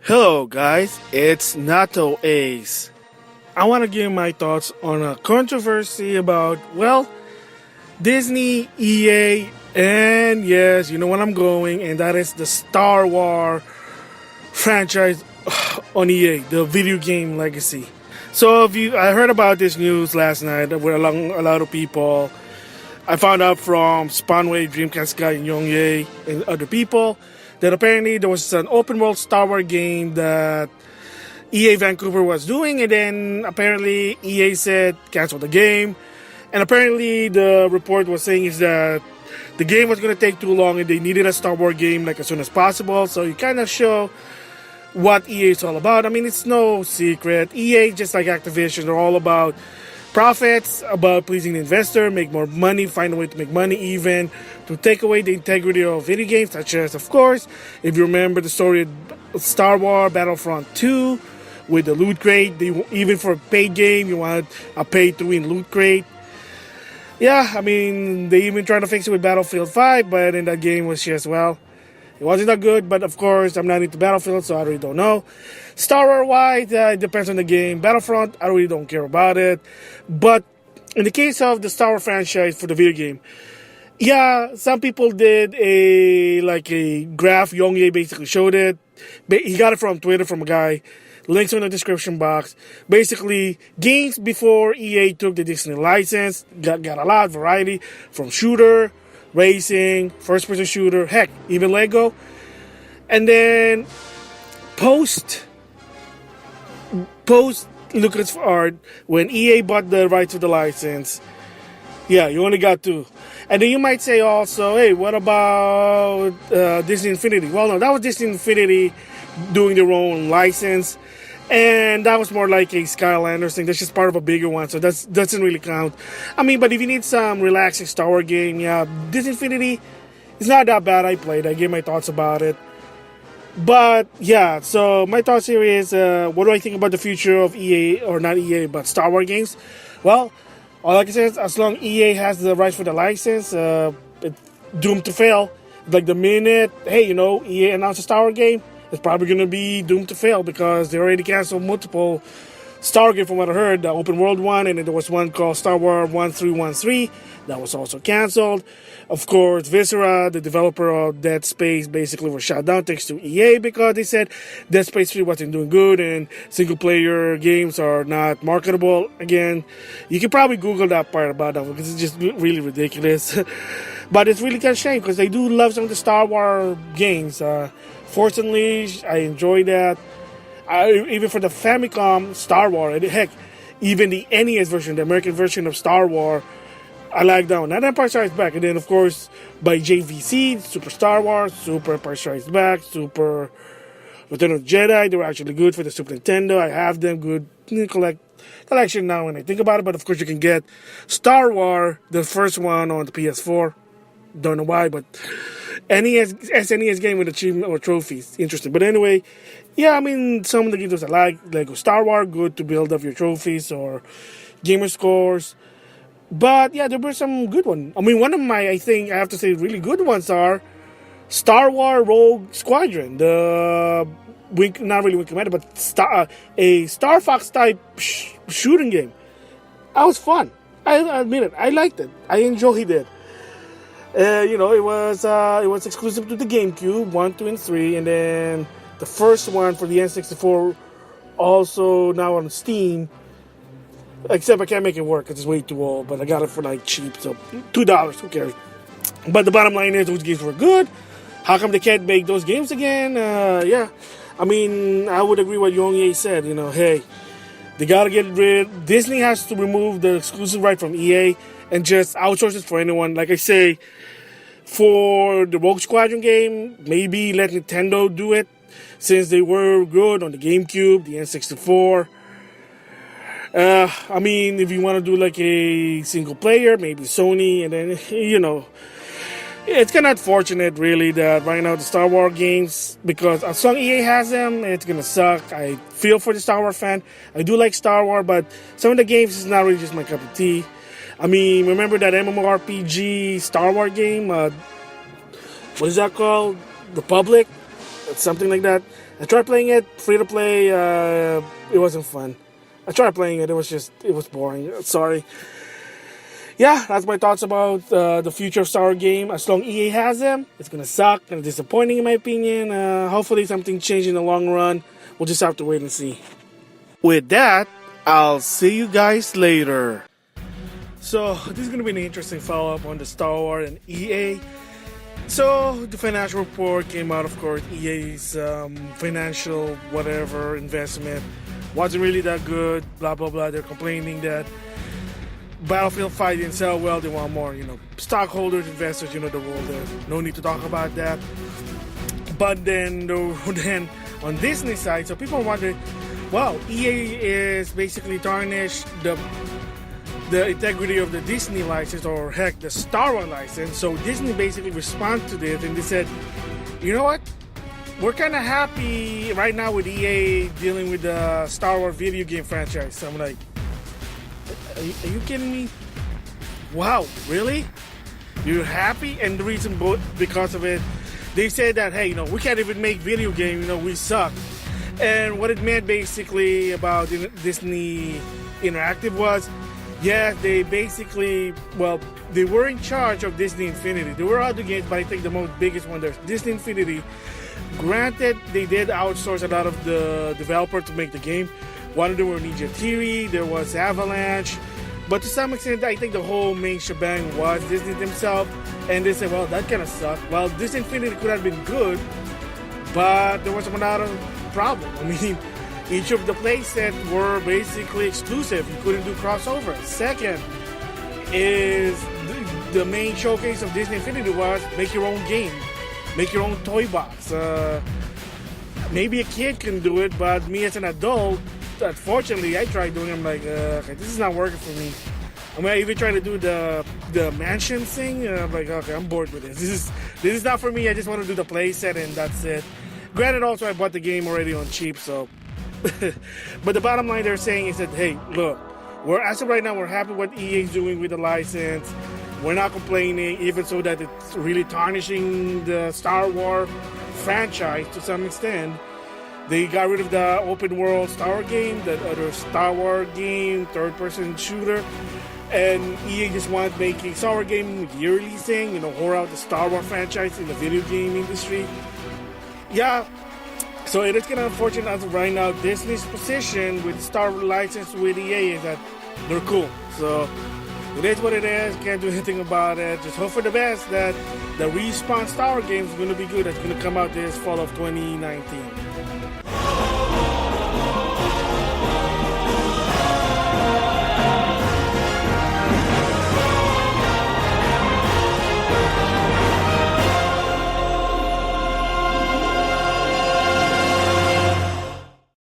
Hello guys, it's NautoAce. I want to give my thoughts on a controversy about, Disney, EA, and yes, you know where I'm going, and that is the Star Wars franchise on EA, the video game legacy. So I heard about this news last night with a lot of people. I found out from Spawnway, Dreamcast Guy, and Yongye, and other people that apparently there was an open world Star Wars game that EA Vancouver was doing, and then apparently EA said cancel the game. And apparently the report was saying is that the game was going to take too long and they needed a Star Wars game like as soon as possible. So you kind of show what EA is all about. I mean, it's no secret. EA, just like Activision, are all about profits, about pleasing the investor, make more money, find a way to make money, even to take away the integrity of video games, such as, of course, if you remember the story of Star Wars Battlefront 2 with the loot crate. Even for a paid game, you want a pay-to-win loot crate. Yeah, I mean, they even tried to fix it with Battlefield 5, but in that game was just, it wasn't that good, but of course, I'm not into Battlefield, so I really don't know. Star Wars-wise, it depends on the game. Battlefront, I really don't care about it. But in the case of the Star Wars franchise for the video game, yeah, some people did a graph. Yongye basically showed it. He got it from Twitter from a guy. Links in the description box. Basically, games before EA took the Disney license got a lot of variety from shooter, racing, first-person shooter, heck, even Lego. And then post LucasArts, when EA bought the rights to the license, yeah, you only got two. And then you might say also, hey, what about Disney Infinity? Well, no, that was Disney Infinity doing their own license. And that was more like a Skylanders thing. That's just part of a bigger one, so that doesn't really count. I mean, but if you need some relaxing Star Wars game, yeah, Disney Infinity is not that bad. I played. I gave my thoughts about it. But yeah, so my thoughts here is, what do I think about the future of EA, or not EA, but Star Wars games? Well, all I can say is, as long EA has the rights for the license, it's doomed to fail. Like the minute, hey, EA announced a Star Wars game, it's probably going to be doomed to fail because they already canceled multiple Star Wars games from what I heard. The open world one, and then there was one called Star Wars 1313 that was also canceled. Of course, Viscera, the developer of Dead Space, basically was shut down thanks to EA because they said Dead Space 3 wasn't doing good and single-player games are not marketable. Again, you can probably Google that part about that because it's just really ridiculous. But it's really kind of shame because they do love some of the Star Wars games. Fortunately, I enjoy that. Even for the Famicom Star Wars, heck, even the NES version, the American version of Star Wars, I like that one. And Empire Strikes Back. And then, of course, by JVC, Super Star Wars, Super Empire Strikes Back, Super Return of the Jedi. They were actually good for the Super Nintendo. I have them good collection now when I think about it. But, of course, you can get Star Wars, the first one on the PS4. Don't know why, but SNES game with achievement or trophies. Interesting. But anyway, yeah, I mean, some of the games I like Star Wars, good to build up your trophies or gamer scores. But yeah, there were some good ones. I mean, one of my, I think I have to say, really good ones are Star Wars Rogue Squadron, the not really Wing Commander, but a Star Fox type shooting game. That was fun. I admit it. I liked it. I enjoyed it. It was exclusive to the GameCube, 1, 2, and 3, and then the first one for the N64 also now on Steam. Except I can't make it work because it's way too old, but I got it for cheap, so $2, who cares? But the bottom line is those games were good. How come they can't make those games again? Yeah, I mean, I would agree with what Yongye said. Hey, they gotta get rid. Disney has to remove the exclusive right from EA and just outsource it for anyone. Like I say, for the Rogue Squadron game, maybe let Nintendo do it since they were good on the GameCube, the N64. I mean, if you want to do a single player, maybe Sony, and then, it's kind of unfortunate, really, that right now the Star Wars games, because as long as EA has them, it's going to suck. I feel for the Star Wars fan. I do like Star Wars, but some of the games is not really just my cup of tea. I mean, remember that MMORPG Star Wars game? What is that called? Republic? something like that. I tried playing it, free to play. It wasn't fun. I tried playing it. It was boring. Sorry. Yeah, that's my thoughts about the future of Star game. As long EA has them, it's gonna suck and disappointing in my opinion. Hopefully something changes in the long run. We'll just have to wait and see. With that, I'll see you guys later. So this is gonna be an interesting follow-up on the Star Wars and EA. So the financial report came out, of course. EA's financial whatever investment wasn't really that good. Blah blah blah. They're complaining that Battlefield 5 didn't sell well. They want more, stockholders, investors. The rule there. No need to talk about that. But then on Disney's side, so people wonder, well, EA is basically tarnished the integrity of the Disney license, or heck, the Star Wars license. So Disney basically responded to this and they said, you know what? We're kind of happy right now with EA dealing with the Star Wars video game franchise. So I'm like, are you kidding me? Wow, really? You're happy? And the reason because of it, they said that, hey, we can't even make video games, we suck. And what it meant basically about Disney Interactive was, yeah, they basically, they were in charge of Disney Infinity. There were other games, but I think the biggest one there's Disney Infinity. Granted, they did outsource a lot of the developer to make the game. One of them were Ninja Theory, there was Avalanche, but to some extent, I think the whole main shebang was Disney themselves. And they said, well, that kind of sucked. Well, Disney Infinity could have been good, but there was another problem. I mean, each of the playsets were basically exclusive. You couldn't do crossover. Second is the main showcase of Disney Infinity was make your own game, make your own toy box. Maybe a kid can do it, but me as an adult, unfortunately, I tried doing it. I'm like, okay, this is not working for me. I mean, I even tried to do the mansion thing. I'm like, okay, I'm bored with this. This is not for me. I just want to do the playset and that's it. Granted, also I bought the game already on cheap, so. But the bottom line they're saying is that, hey, look, as of right now, we're happy what EA is doing with the license. We're not complaining, even so that it's really tarnishing the Star Wars franchise to some extent. They got rid of the open world Star Wars game, the other Star Wars game, third-person shooter, and EA just wanted to make a Star Wars game yearly thing, whore out the Star Wars franchise in the video game industry. Yeah, so it is kind of unfortunate as of right now. Disney's position with Star Wars license with EA is that they're cool. So it is what it is. Can't do anything about it. Just hope for the best that the Respawn Star Wars game is going to be good. It's going to come out this fall of 2019.